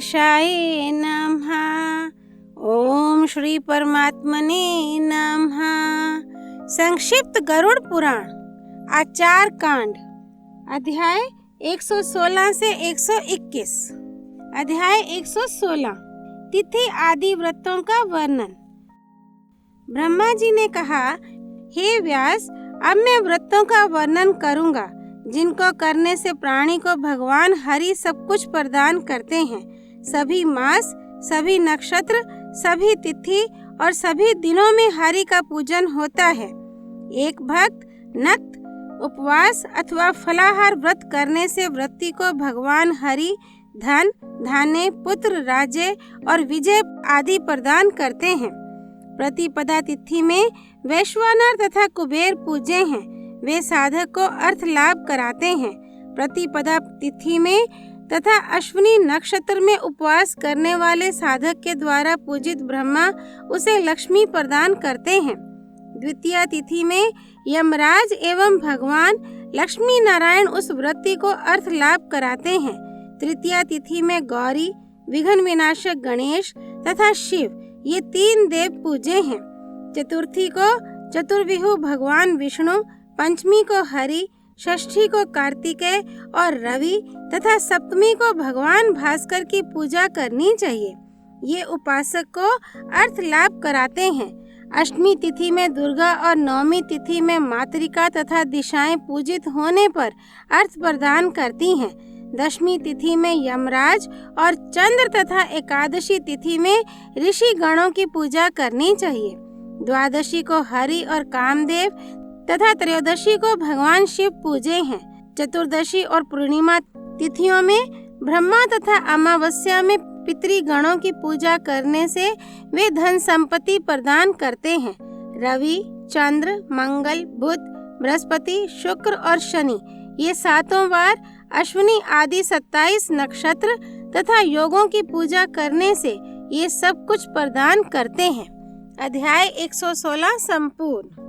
गणेशाय नमः। ओम श्री परमात्मने नमः। संक्षिप्त गरुड़ पुराण आचार कांड अध्याय 116 से 121। अध्याय 116 तिथि आदि व्रतों का वर्णन। ब्रह्मा जी ने कहा, हे व्यास, अब मैं व्रतों का वर्णन करूंगा जिनको करने से प्राणी को भगवान हरि सब कुछ प्रदान करते हैं। सभी मास, सभी नक्षत्र, सभी तिथि और सभी दिनों में हरि का पूजन होता है। एक भक्त नक्त, उपवास अथवा फलाहार व्रत करने से व्यक्ति को भगवान हरि धन, धान्य, पुत्र, राज्य और विजय आदि प्रदान करते हैं। प्रतिपदा तिथि में वैश्वानर तथा कुबेर पूजे हैं। वे साधक को अर्थ लाभ कराते हैं। प्रतिपदा तिथि में तथा अश्विनी नक्षत्र में उपवास करने वाले साधक के द्वारा पूजित ब्रह्मा उसे लक्ष्मी प्रदान करते हैं। द्वितीय तिथि में यमराज एवं भगवान लक्ष्मी नारायण उस व्रती को अर्थ लाभ कराते हैं। तृतीय तिथि में गौरी, विघ्न विनाशक गणेश तथा शिव, ये तीन देव पूजे हैं। चतुर्थी को चतुर्विहु भगवान विष्णु, पंचमी को हरि, षष्ठी को कार्तिकेय और रवि तथा सप्तमी को भगवान भास्कर की पूजा करनी चाहिए। ये उपासक को अर्थ लाभ कराते हैं। अष्टमी तिथि में दुर्गा और नवमी तिथि में मातृका तथा दिशाएं पूजित होने पर अर्थ प्रदान करती हैं। दशमी तिथि में यमराज और चंद्र तथा एकादशी तिथि में ऋषि गणों की पूजा करनी चाहिए। द्वादशी को हरि और कामदेव तथा त्रयोदशी को भगवान शिव पूजे हैं। चतुर्दशी और पूर्णिमा तिथियों में ब्रह्मा तथा अमावस्या में पितृगणों की पूजा करने से वे धन संपत्ति प्रदान करते हैं। रवि, चंद्र, मंगल, बुध, बृहस्पति, शुक्र और शनि, ये सातों बार अश्विनी आदि 27 नक्षत्र तथा योगों की पूजा करने से ये सब कुछ प्रदान करते हैं। अध्याय 116 संपूर्ण।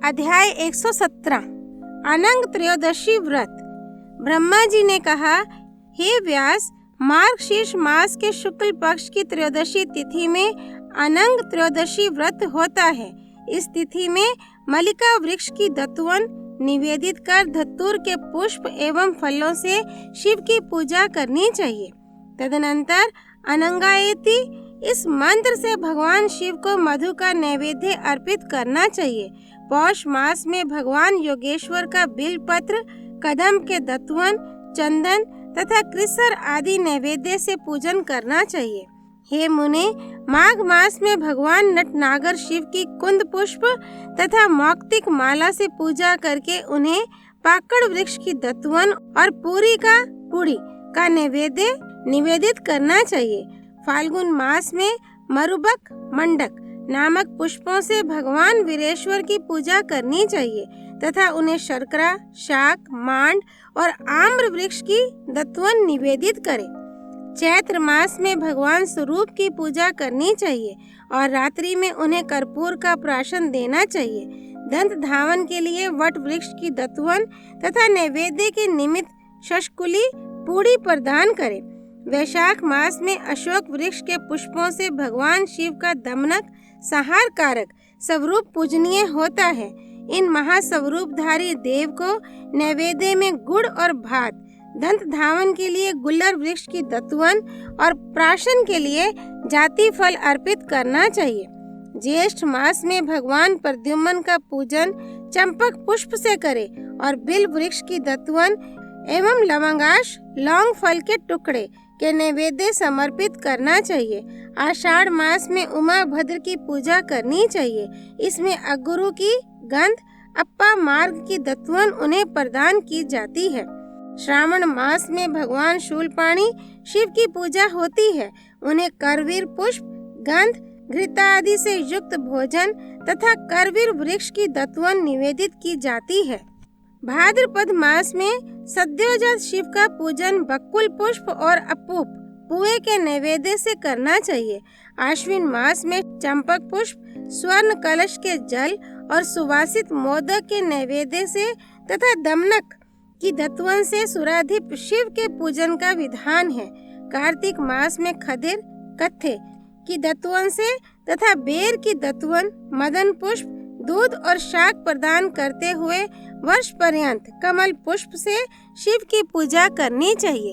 अध्याय 117 अनंग त्रयोदशी व्रत। ब्रह्मा जी ने कहा, हे व्यास, मार्गशीर्ष मास के शुक्ल पक्ष की त्रयोदशी तिथि में अनंग त्रयोदशी व्रत होता है। इस तिथि में मल्लिका वृक्ष की दत्तवन निवेदित कर धतूर के पुष्प एवं फलों से शिव की पूजा करनी चाहिए। तदनंतर अनंगायति इस मंत्र से भगवान शिव को मधु का नैवेद्य अर्पित करना चाहिए। पौष मास में भगवान योगेश्वर का बिलपत्र, कदम के दत्तवन, चंदन तथा क्रिसर आदि नैवेद्य से पूजन करना चाहिए। हे मुने, माघ मास में भगवान नटनागर शिव की कुंद पुष्प तथा मौक्तिक माला से पूजा करके उन्हें पाकड़ वृक्ष की दत्तवन और पूरी का नैवेद्य निवेदित करना चाहिए। फाल्गुन मास में मरुबक, मंडक नामक पुष्पों से भगवान वीरेश्वर की पूजा करनी चाहिए तथा उन्हें शर्करा, शाक, मांड और आम्र वृक्ष की दत्तवन निवेदित करें। चैत्र मास में भगवान स्वरूप की पूजा करनी चाहिए और रात्रि में उन्हें कर्पूर का प्राशन देना चाहिए। दंत धावन के लिए वट वृक्ष की दत्तवन तथा नैवेद्य के निमित्त शशकुली पूड़ी प्रदान करें। वैशाख मास में अशोक वृक्ष के पुष्पों से भगवान शिव का दमनक, संहार कारक स्वरूप पूजनीय होता है। इन महास्वरूपधारी देव को नैवेद्य में गुड़ और भात, दंत धावन के लिए गुल्लर वृक्ष की दत्तवन और प्राशन के लिए जाति फल अर्पित करना चाहिए। ज्येष्ठ मास में भगवान प्रद्युम्न का पूजन चंपक पुष्प से करे और बिल वृक्ष की दत्तवन एवं लवंगाश, लौंग फल के टुकड़े के नैवेद्य समर्पित करना चाहिए। आषाढ़ मास में उमा भद्र की पूजा करनी चाहिए। इसमें अगुरु की गंध, अप्पा मार्ग की दत्तवन उन्हें प्रदान की जाती है। श्रावण मास में भगवान शूलपाणी शिव की पूजा होती है। उन्हें करवीर पुष्प, गंध, घृता आदि से युक्त भोजन तथा करवीर वृक्ष की दत्तवन निवेदित की जाती है। भाद्रपद मास में सद्योजात शिव का पूजन बकुल पुष्प और अपूप पुए के नैवेद्य से करना चाहिए। आश्विन मास में चंपक पुष्प, स्वर्ण कलश के जल और सुवासित मोदक के नैवेद्य से तथा दमनक की दत्तवन से सुराधिप शिव के पूजन का विधान है। कार्तिक मास में खदिर कत्थे की दतवन से तथा बेर की दतवन, मदन पुष्प, दूध और शाक प्रदान करते हुए वर्ष पर्यंत कमल पुष्प से शिव की पूजा करनी चाहिए।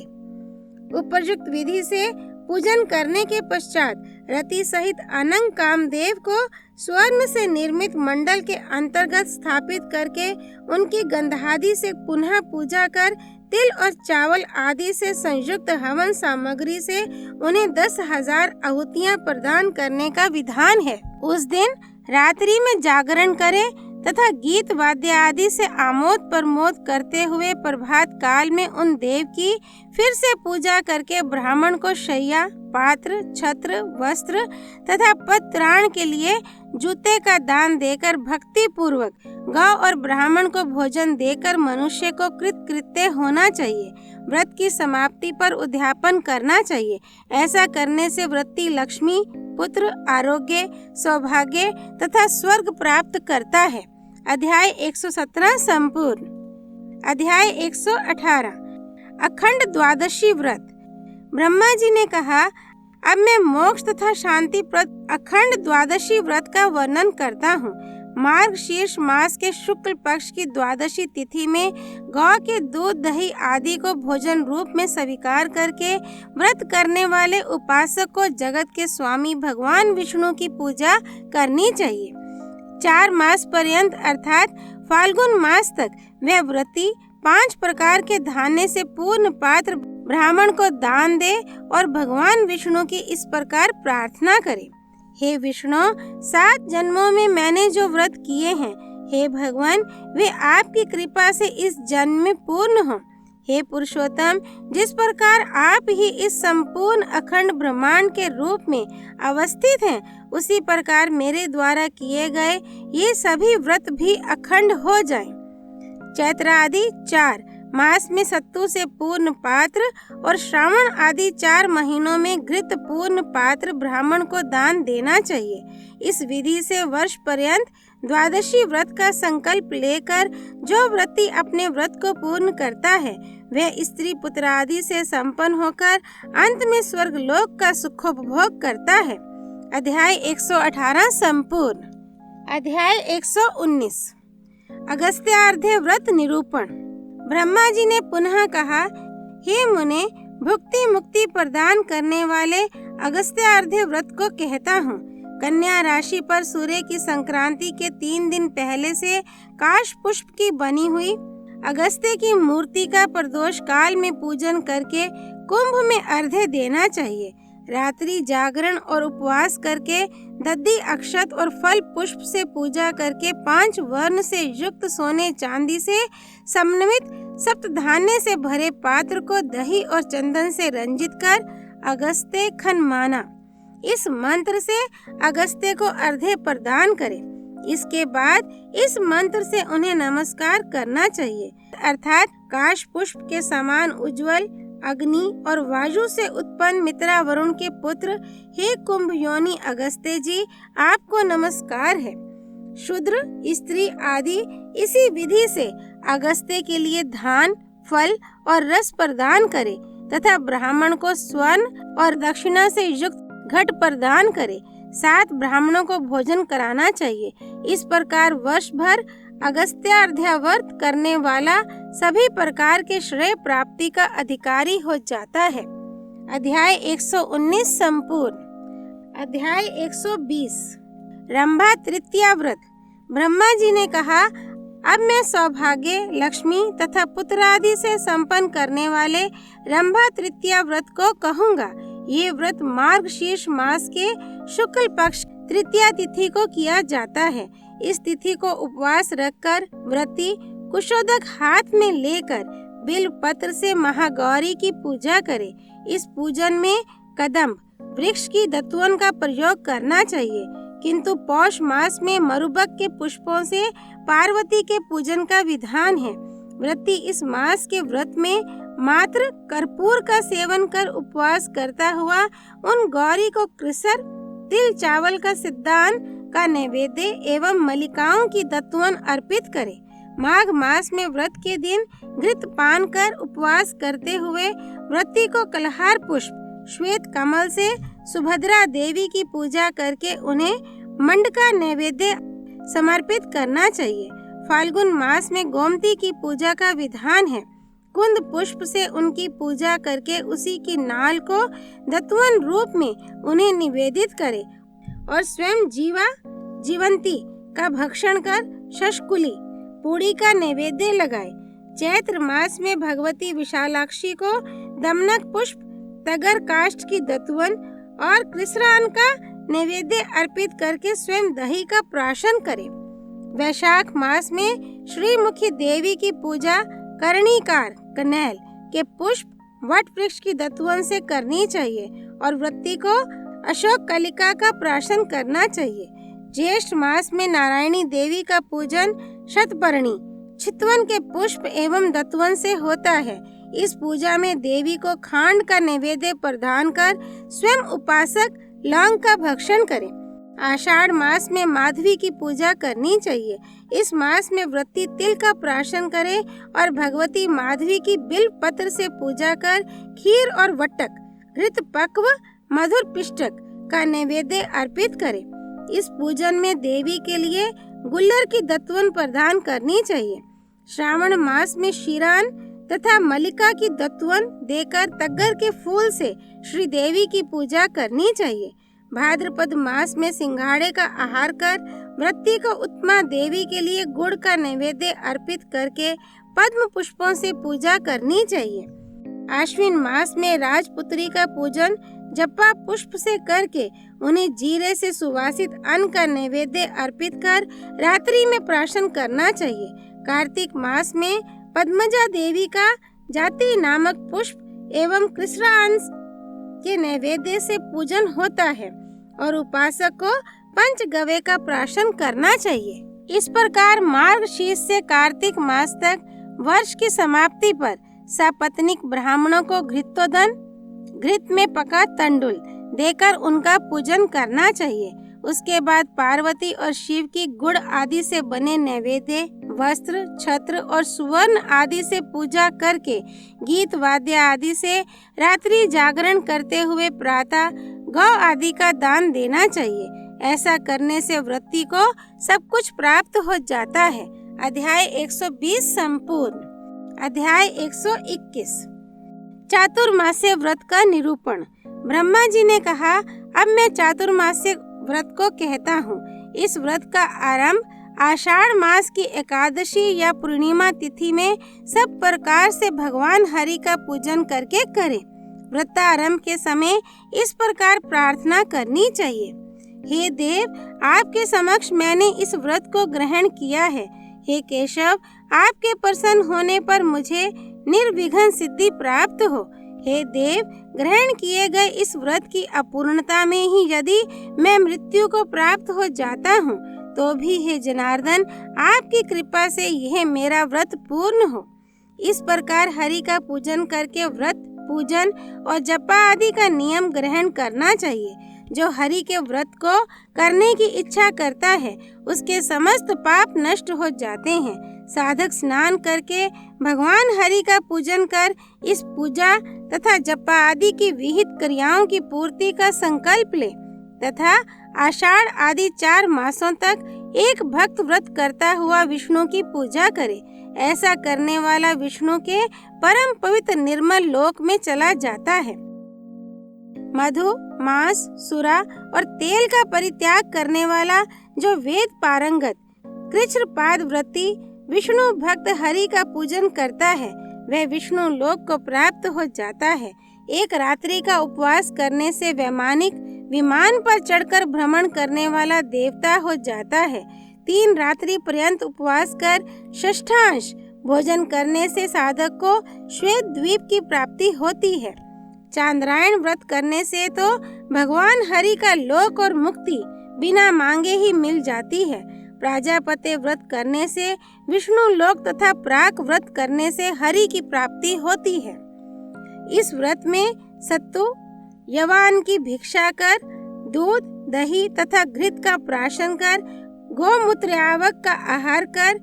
उपयुक्त विधि से पूजन करने के पश्चात रति सहित अनंग कामदेव को स्वर्ण से निर्मित मंडल के अंतर्गत स्थापित करके उनकी गंधादि से पुनः पूजा कर तिल और चावल आदि से संयुक्त हवन सामग्री से उन्हें 10,000 आहुतियां प्रदान करने का विधान है। उस दिन रात्रि में जागरण करें तथा गीत वाद्य आदि से आमोद प्रमोद करते हुए प्रभात काल में उन देव की फिर से पूजा करके ब्राह्मण को शैया, पात्र, छत्र, वस्त्र तथा पत्राण के लिए जूते का दान देकर भक्ति पूर्वक गौ और ब्राह्मण को भोजन देकर मनुष्य को कृतकृत्य होना चाहिए। व्रत की समाप्ति पर उद्यापन करना चाहिए। ऐसा करने से वृत्ति लक्ष्मी, पुत्र, आरोग्य, सौभाग्य तथा स्वर्ग प्राप्त करता है। अध्याय 117 संपूर्ण। अध्याय 118 अखंड द्वादशी व्रत। ब्रह्मा जी ने कहा, अब मैं मोक्ष तथा शांति प्रद अखंड द्वादशी व्रत का वर्णन करता हूँ। मार्गशीर्ष मास के शुक्ल पक्ष की द्वादशी तिथि में गौ के दूध, दही आदि को भोजन रूप में स्वीकार करके व्रत करने वाले उपासक को जगत के स्वामी भगवान विष्णु की पूजा करनी चाहिए। 4 मास पर्यंत अर्थात फाल्गुन मास तक वह व्रती 5 प्रकार के धान्य से पूर्ण पात्र ब्राह्मण को दान दे और भगवान विष्णु की इस प्रकार प्रार्थना करे, हे विष्णु, 7 जन्मों में मैंने जो व्रत किए हैं, हे भगवान, वे आपकी कृपा से इस जन्म में पूर्ण हों। हे पुरुषोत्तम, जिस प्रकार आप ही इस संपूर्ण अखंड ब्रह्मांड के रूप में अवस्थित हैं, उसी प्रकार मेरे द्वारा किए गए ये सभी व्रत भी अखंड हो जाएं। चैत्र आदि 4 मास में सत्तू से पूर्ण पात्र और श्रावण आदि 4 महीनों में घृत पूर्ण पात्र ब्राह्मण को दान देना चाहिए। इस विधि से वर्ष पर्यंत द्वादशी व्रत का संकल्प लेकर जो व्रती अपने व्रत को पूर्ण करता है, वह स्त्री पुत्र आदि से संपन्न होकर अंत में स्वर्ग लोक का सुखोपभोग करता है। अध्याय 118 संपूर्ण। अध्याय 119 अगस्त्यार्घ्य व्रत निरूपण। ब्रह्मा जी ने पुनः कहा, हे मुने, भुक्ति मुक्ति प्रदान करने वाले अगस्त्यार्घ्य व्रत को कहता हूँ। कन्या राशि पर सूर्य की संक्रांति के 3 दिन पहले से काश पुष्प की बनी हुई अगस्त्य की मूर्ति का प्रदोष काल में पूजन करके कुंभ में अर्घ्य देना चाहिए। रात्रि जागरण और उपवास करके दधि, अक्षत और फल पुष्प से पूजा करके 5 वर्ण से युक्त सोने चांदी से समन्वित सप्तधान्य से भरे पात्र को दही और चंदन से रंजित कर अगस्त्य खनमाना। इस मंत्र से अगस्त्य को अर्घ्य प्रदान करें। इसके बाद इस मंत्र से उन्हें नमस्कार करना चाहिए, अर्थात काश पुष्प के समान उज्जवल अग्नि और वायु से उत्पन्न मित्रा वरुण के पुत्र, हे कुंभ योनि अगस्त्य जी, आपको नमस्कार है। शूद्र, स्त्री आदि इसी विधि से अगस्त्य के लिए धान, फल और रस प्रदान करे तथा ब्राह्मण को स्वर्ण और दक्षिणा से युक्त घट प्रदान करे। 7 ब्राह्मणों को भोजन कराना चाहिए। इस प्रकार वर्ष भर अगस्त्यार्घ्य व्रत करने वाला सभी प्रकार के श्रेय प्राप्ति का अधिकारी हो जाता है। अध्याय 119 संपूर्ण। अध्याय 120 रंभा तृतीया व्रत। ब्रह्मा जी ने कहा, अब मैं सौभाग्य, लक्ष्मी तथा पुत्र आदि से संपन्न करने वाले रंभा तृतीया व्रत को कहूँगा। ये व्रत मार्गशीर्ष मास के शुक्ल पक्ष तृतीया तिथि को किया जाता है। इस तिथि को उपवास रखकर व्रती कुशोदक हाथ में लेकर बिल्व पत्र से महागौरी की पूजा करे। इस पूजन में कदम्ब वृक्ष की दतवन का प्रयोग करना चाहिए, किंतु पौष मास में मरुबक के पुष्पों से पार्वती के पूजन का विधान है। व्रती इस मास के व्रत में मात्र कर्पूर का सेवन कर उपवास करता हुआ उन गौरी को कृसर, तिल चावल का सिद्धान का नैवेद्य एवं मलिकाओं की दत्वन अर्पित करे। माघ मास में व्रत के दिन घृत पान कर उपवास करते हुए व्रती को कलहार पुष्प, श्वेत कमल से सुभद्रा देवी की पूजा करके उन्हें मंड का नैवेद्य समर्पित करना चाहिए। फाल्गुन मास में गोमती की पूजा का विधान है। कुंद पुष्प से उनकी पूजा करके उसी की नाल को दत्वन रूप में उन्हें निवेदित करे और स्वयं जीवंती का भक्षण कर शशकुली पूड़ी का नैवेद्य लगाए। चैत्र मास में भगवती विशालाक्षी को दमनक पुष्प, तगर काष्ठ की दत्वन और कृष्णान का नैवेद्य अर्पित करके स्वयं दही का प्राशन करे। वैशाख मास में श्रीमुखी देवी की पूजा कर्णिकार कनेल के पुष्प, वट वृक्ष की दत्वन से करनी चाहिए और वृत्ति को अशोक कलिका का प्राशन करना चाहिए। ज्येष्ठ मास में नारायणी देवी का पूजन शतपर्णी चितवन के पुष्प एवं दत्वन से होता है। इस पूजा में देवी को खांड का नैवेद्य प्रदान कर स्वयं उपासक लौंग का भक्षण करे। आषाढ़ मास में माधवी की पूजा करनी चाहिए। इस मास में वृत्ति तिल का प्राशन करे और भगवती माधवी की बिल्व पत्र से पूजा कर खीर और वटक, घृत पक्व, मधुर पिष्टक का नैवेद्य अर्पित करे। इस पूजन में देवी के लिए गुल्लर की दत्वन प्रदान करनी चाहिए। श्रावण मास में शीरान तथा मल्लिका की दत्वन देकर तग्गर के फूल से श्री देवी की पूजा करनी चाहिए। भाद्रपद मास में सिंघाड़े का आहार कर वृत्ति को उत्तमा देवी के लिए गुड़ का नैवेद्य अर्पित करके पद्म पुष्पों से पूजा करनी चाहिए। आश्विन मास में राजपुत्री का पूजन जपा पुष्प से करके उन्हें जीरे से सुवासित अन्न का नैवेद्य अर्पित कर रात्रि में प्राशन करना चाहिए। कार्तिक मास में पद्मजा देवी का जाति नामक पुष्प एवं कृष्णांश के नैवेद्य से पूजन होता है और उपासक को पंचगव्य का प्राशन करना चाहिए। इस प्रकार मार्गशीर्ष से कार्तिक मास तक वर्ष की समाप्ति पर सपत्नीक ब्राह्मणों को घृतोदन, घृत में पका तंडुल देकर उनका पूजन करना चाहिए। उसके बाद पार्वती और शिव की गुड़ आदि से बने नैवेद्य, वस्त्र, छत्र और सुवर्ण आदि से पूजा करके गीत वाद्य आदि से रात्रि जागरण करते हुए प्रातः गौ आदि का दान देना चाहिए। ऐसा करने से वृत्ति को सब कुछ प्राप्त हो जाता है। अध्याय 120 संपूर्ण। अध्याय 121 चातुर्मास्य व्रत का निरूपण। ब्रह्मा जी ने कहा, अब मैं चातुर्मास्य व्रत को कहता हूँ। इस व्रत का आरंभ आषाढ़ मास की एकादशी या पूर्णिमा तिथि में सब प्रकार से भगवान हरि का पूजन करके करें। व्रतारंभ के समय इस प्रकार प्रार्थना करनी चाहिए। हे देव, आपके समक्ष मैंने इस व्रत को ग्रहण किया है। हे केशव, आपके प्रसन्न होने पर मुझे निर्विघ्न सिद्धि प्राप्त हो। हे देव, ग्रहण किए गए इस व्रत की अपूर्णता में ही यदि मैं मृत्यु को प्राप्त हो जाता हूँ तो भी हे जनार्दन, आपकी कृपा से यह मेरा व्रत पूर्ण हो। इस प्रकार हरि का पूजन करके व्रत, पूजन और जपा आदि का नियम ग्रहण करना चाहिए। जो हरि के व्रत को करने की इच्छा करता है उसके समस्त पाप नष्ट हो जाते हैं। साधक स्नान करके भगवान हरि का पूजन कर इस पूजा तथा जपा आदि की विहित क्रियाओं की पूर्ति का संकल्प ले तथा आषाढ़ आदि 4 मासों तक एक भक्त व्रत करता हुआ विष्णु की पूजा करे। ऐसा करने वाला विष्णु के परम पवित्र निर्मल लोक में चला जाता है। मधु, मांस, सुरा और तेल का परित्याग करने वाला जो वेद पारंगत कृच्छ्रपाद व्रती विष्णु भक्त हरि का पूजन करता है वह विष्णु लोक को प्राप्त हो जाता है। एक रात्रि का उपवास करने से वैमानिक विमान पर चढ़कर भ्रमण करने वाला देवता हो जाता है। 3 रात्रि पर्यंत उपवास कर षष्ठांश भोजन करने से साधक को श्वेत द्वीप की प्राप्ति होती है। चांद्रायण व्रत करने से तो भगवान हरि का लोक और मुक्ति बिना मांगे ही मिल जाती है। प्राजापत्य व्रत करने से विष्णु लोक तथा प्राक व्रत करने से हरि की प्राप्ति होती है। इस व्रत में सत्तू यवान की भिक्षा कर, दूध, दही तथा घृत का प्राशन कर, गोमूत्र आवक का आहार कर,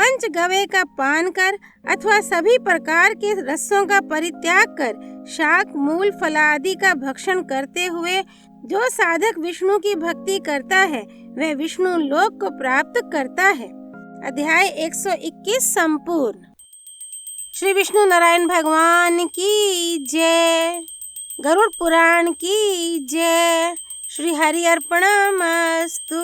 पंच गव्य का पान कर अथवा सभी प्रकार के रसों का परित्याग कर शाक मूल फलादि का भक्षण करते हुए जो साधक विष्णु की भक्ति करता है वह विष्णु लोक को प्राप्त करता है। अध्याय 121 संपूर्ण। श्री विष्णु नारायण भगवान की जय। गरुड़ पुराण की जय। श्री हरि अर्पणमस्तु।